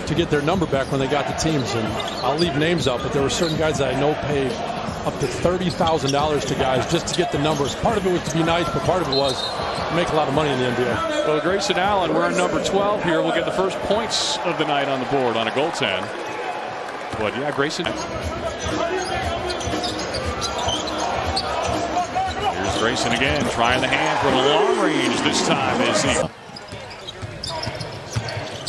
to get their number back when they got the teams. And I'll leave names out, but there were certain guys that I know paid up to $30,000 to guys just to get the numbers. Part of it was to be nice, but part of it was to make a lot of money in the NBA. Well, Grayson Allen, we're on number 12 here. We'll get the first points of the night on the board on a goaltend. But yeah, Grayson. Here's Grayson again, trying the hand from long range this time. Is he?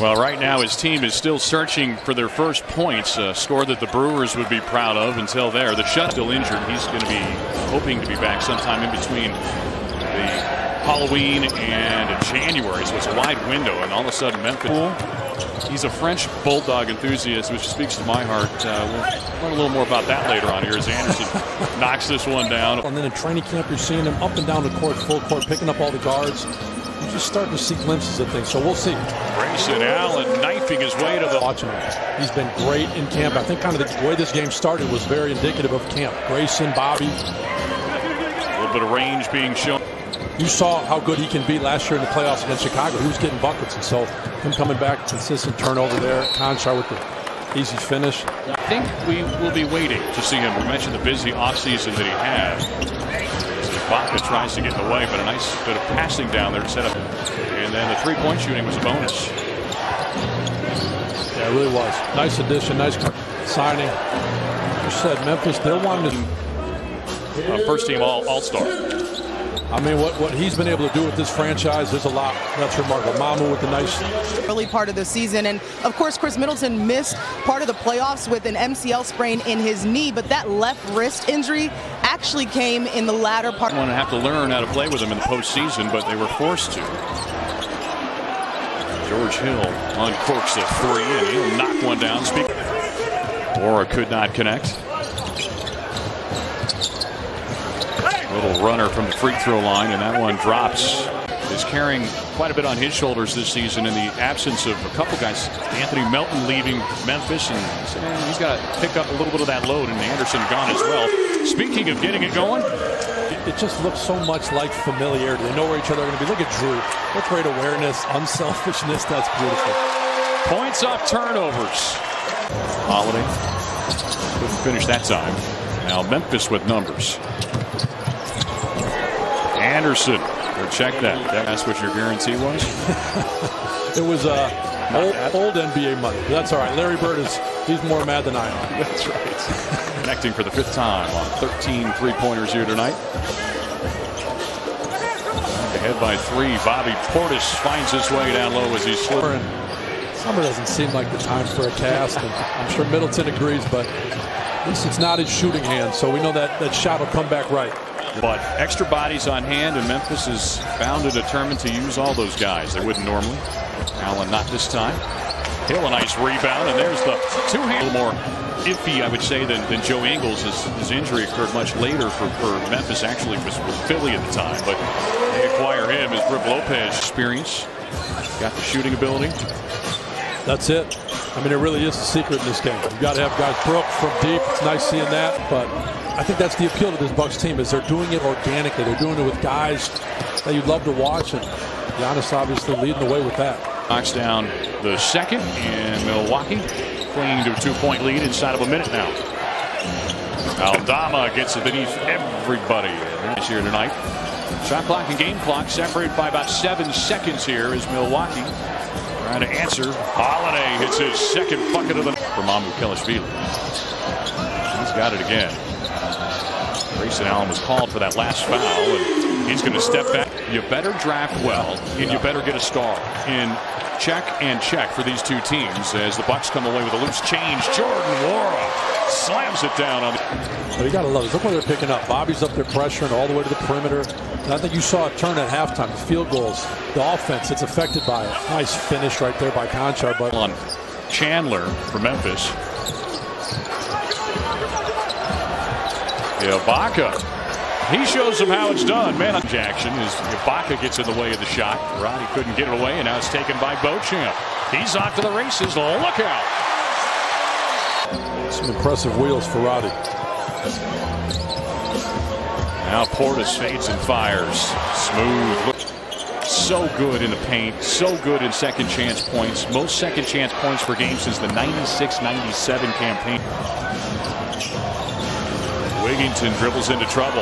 Well, right now his team is still searching for their first points, a score that the Brewers would be proud of until there. The shut still injured. He's going to be hoping to be back sometime in between the Halloween and January. So it's a wide window, and all of a sudden Memphis. He's a French bulldog enthusiast, which speaks to my heart. We'll learn a little more about that later on here as Anderson knocks this one down. And then in training camp, you're seeing him up and down the court, full court, picking up all the guards. You're just starting to see glimpses of things, so we'll see. Grayson Allen knifing his way to the... Watching him. He's been great in camp. I think kind of the way this game started was very indicative of camp. Grayson, Bobby. A little bit of range being shown. You saw how good he can be last year in the playoffs against Chicago. He was getting buckets, and so him coming back, consistent turnover there. Conchar with the easy finish. I think we will be waiting to see him. We mentioned the busy offseason that he had. Baca tries to get in the way, but a nice bit of passing down there to set up. And then the three-point shooting was a bonus. Yeah, it really was. Nice addition, nice signing. You said Memphis, they're wanting to... First-team All-Star. I mean, what he's been able to do with this franchise is a lot. That's remarkable. Mamu with the nice... Early part of the season. And, of course, Chris Middleton missed part of the playoffs with an MCL sprain in his knee. But that left wrist injury actually came in the latter part. Want to have to learn how to play with him in the postseason, but they were forced to. George Hill uncorks the three, and he'll knock one down. Aura could not connect. Little runner from the free throw line, and that one drops. Is carrying quite a bit on his shoulders this season in the absence of a couple guys. Anthony Melton leaving Memphis, and he's got to pick up a little bit of that load, and Anderson gone as well. Speaking of getting it going, it just looks so much like familiarity. They know where each other are going to be. Look at Drew. What great awareness, unselfishness. That's beautiful. Points off turnovers. Holiday couldn't finish that time. Now Memphis with numbers. Anderson. Check that. That's what your guarantee was? It was old NBA money. That's all right. Larry Bird he's more mad than I am. That's right. Connecting for the 5th time on 13 three-pointers here tonight. Ahead by 3. Bobby Portis finds his way down low as he's slipping. Summer doesn't seem like the time for a cast, and I'm sure Middleton agrees, but at least it's not his shooting hand, so we know that shot will come back right. But extra bodies on hand, and Memphis is bound and determined to use all those guys. They wouldn't normally. Allen not this time. Hill a nice rebound, and there's the two-hand. A little more iffy, I would say, than Joe Ingles. His injury occurred much later for Memphis. Actually, was with Philly at the time, but they acquire him as Brook Lopez experience. Got the shooting ability. That's it. I mean, it really is the secret in this game. You've got to have guys Brook from deep. It's nice seeing that, but I think that's the appeal to this Bucks team is they're doing it organically. They're doing it with guys that you'd love to watch, and Giannis obviously leading the way with that. Knocks down the second in Milwaukee, clinging to a 2-point lead inside of a minute now. Aldama gets it beneath everybody here tonight. Shot clock and game clock separated by about 7 seconds here as Milwaukee trying to answer. Holiday hits his second bucket of the for Mamu Kelishvili. He's got it again. Grayson Allen was called for that last foul, and he's going to step back. You better draft well, and you better get a star in check and check for these two teams as the Bucks come away with a loose change. Jordan Nwora slams it down on the... Well, you got to love it. Look where they're picking up. Bobby's up there pressuring all the way to the perimeter. And I think you saw a turn at halftime. The field goals, the offense, it's affected by it. Nice finish right there by Conchar. But on Chandler for Memphis. Ibaka. He shows them how it's done. Man, action as Ibaka gets in the way of the shot. Roddy couldn't get it away, and now it's taken by Beauchamp. He's off to the races. Look out. Some impressive wheels for Roddy. Now Portis fades and fires. Smooth. so good in the paint, so good in second chance points. Most second chance points per game since the 96-97 campaign. Wigginton dribbles into trouble.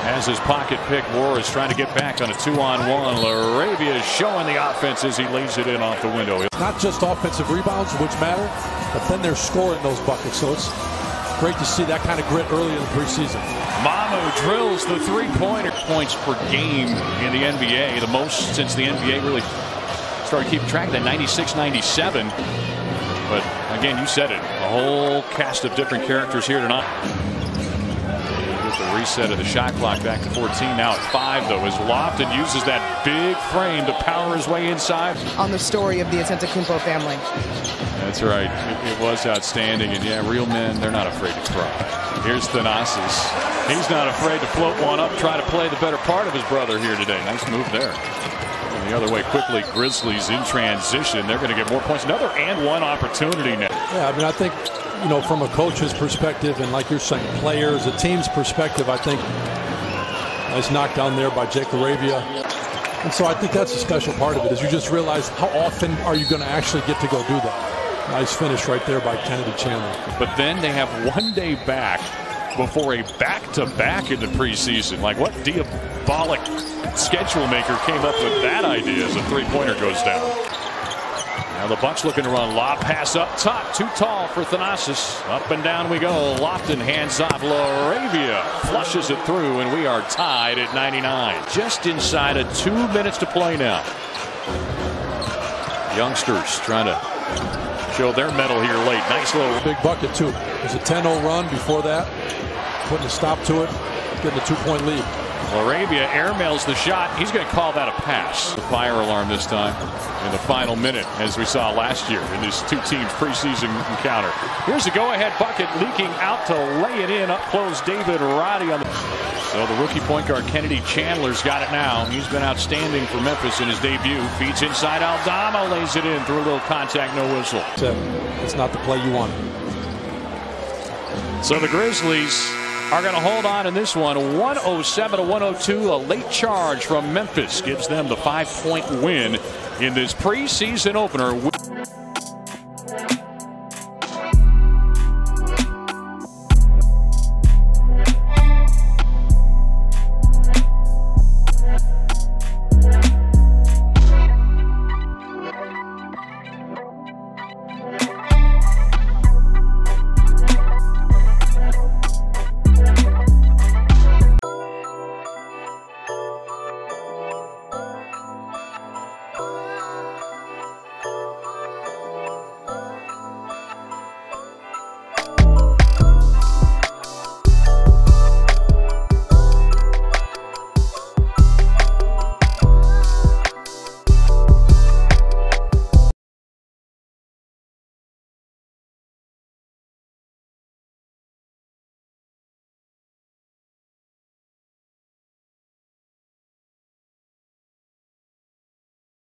Has his pocket pick. Morris trying to get back on a 2-on-1. LaRavia is showing the offense as he lays it in off the window. It's not just offensive rebounds, which matter, but then they're scoring those buckets. So it's great to see that kind of grit early in the preseason. Mamu drills the three-pointer. Points per game in the NBA, the most since the NBA really started keeping track of that 96-97. But again, you said it, a whole cast of different characters here tonight. The reset of the shot clock back to 14. Now at 5, though, as Lofton uses that big frame to power his way inside. On the story of the Antetokounmpo family. That's right. It was outstanding. And yeah, real men, they're not afraid to cry. Here's Thanasis. He's not afraid to float one up, try to play the better part of his brother here today. Nice move there. And the other way quickly, Grizzlies in transition. They're going to get more points. Another and one opportunity now. Yeah, I mean, I think, you know, from a coach's perspective and like you're saying, players, a team's perspective, I think nice knockdown there by Jake LaRavia. And so I think that's a special part of it, is you just realize how often are you going to actually get to go do that. Nice finish right there by Kennedy Chandler. But then they have 1 day back before a back-to-back in the preseason. Like, what diabolic schedule maker came up with that idea as a three-pointer goes down? Now the Bucks looking to run. Lob pass up top. Too tall for Thanasis. Up and down we go. Lofton hands off. LaRavia flushes it through, and we are tied at 99. Just inside of 2 minutes to play now. Youngsters trying to show their mettle here late. Nice little big bucket, too. There's a 10-0 run before that. Putting a stop to it. Getting a 2-point lead. LaRavia airmails the shot. He's going to call that a pass. The fire alarm this time in the final minute, as we saw last year in this two teams preseason encounter. Here's a go-ahead bucket leaking out to lay it in. Up close, David Roddy on the. So the rookie point guard Kennedy Chandler's got it now. He's been outstanding for Memphis in his debut. Feeds inside. Aldama lays it in through a little contact, no whistle. It's not the play you want. So the Grizzlies are going to hold on in this one. 107-102. A late charge from Memphis gives them the 5-point win in this preseason opener.